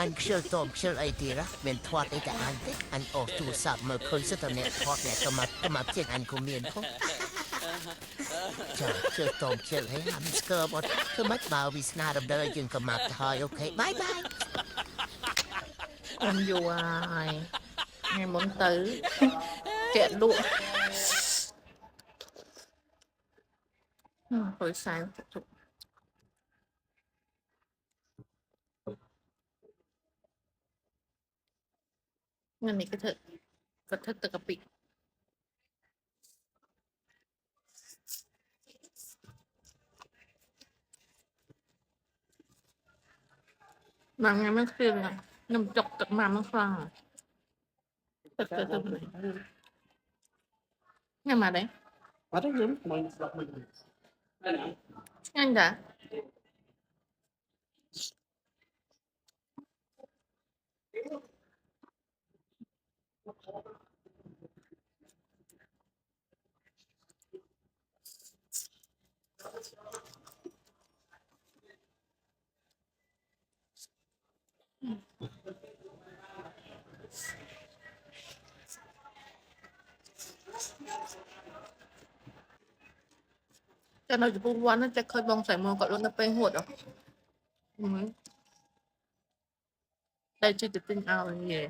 anh chưa tôm chưa ấy thì ra mình thoát ấy tại anh thích anh ổ tủ sạp mở khơi sức tầm nè thoát nè cơ mặt trên anh cũng miền không trời chưa tôm chưa ấy hamster bọt cứ mất bao vì sna đập đời chừng cơ mặt thôi ok bye bye Ôm dù ai ngày muốn tới chạy lụa hồi sáng thựcงั้นนี่ก็เถอะก็เถอะตะกะปิบางไงมันคืออะน้ำจกจากมามันฟังแต่เกิดตรงไหนงั้นมาได้ Ada yun, kumain sa ako yun. Ano? งั้นจ้ะ cho nó chỉ buông nó chắc khơi bông sải mưa gọi luôn nó bay hụt à đây chưa được tin ao gì vậy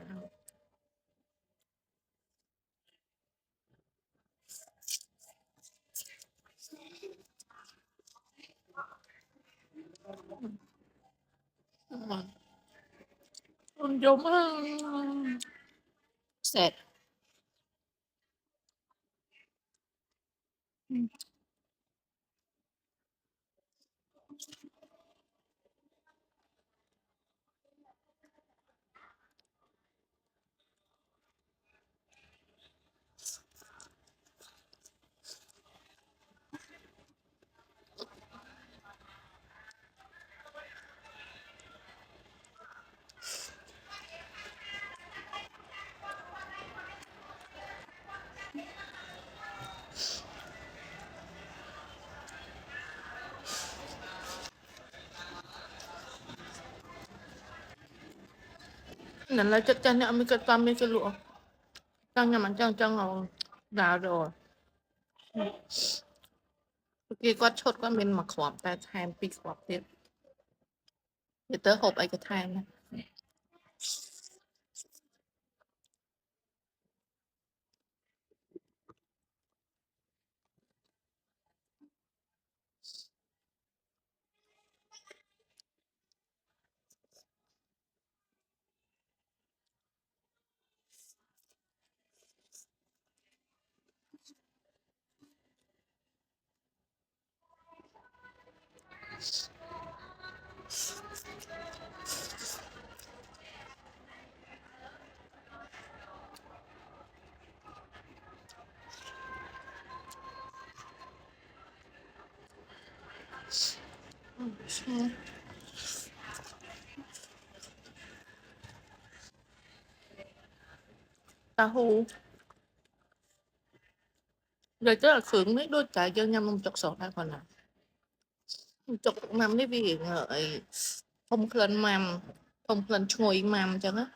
con giống sệt nên là chắc chắn là mình cái toàn mình cái lụa trong nhà mình trong ngầu đào rồi kia quát chốt quát mình mặc khỏmแต่แทนปีขวบเดียวเดี๋ยวเตอร์หบไอ้กระแทนนะตาหูrồi tức là khưởng mấy đôi trái cho nhâm ông chọc sọt ra còn nào chọc mắm đi vì ngợi không lần mắm không lần chuối mắm chẳng á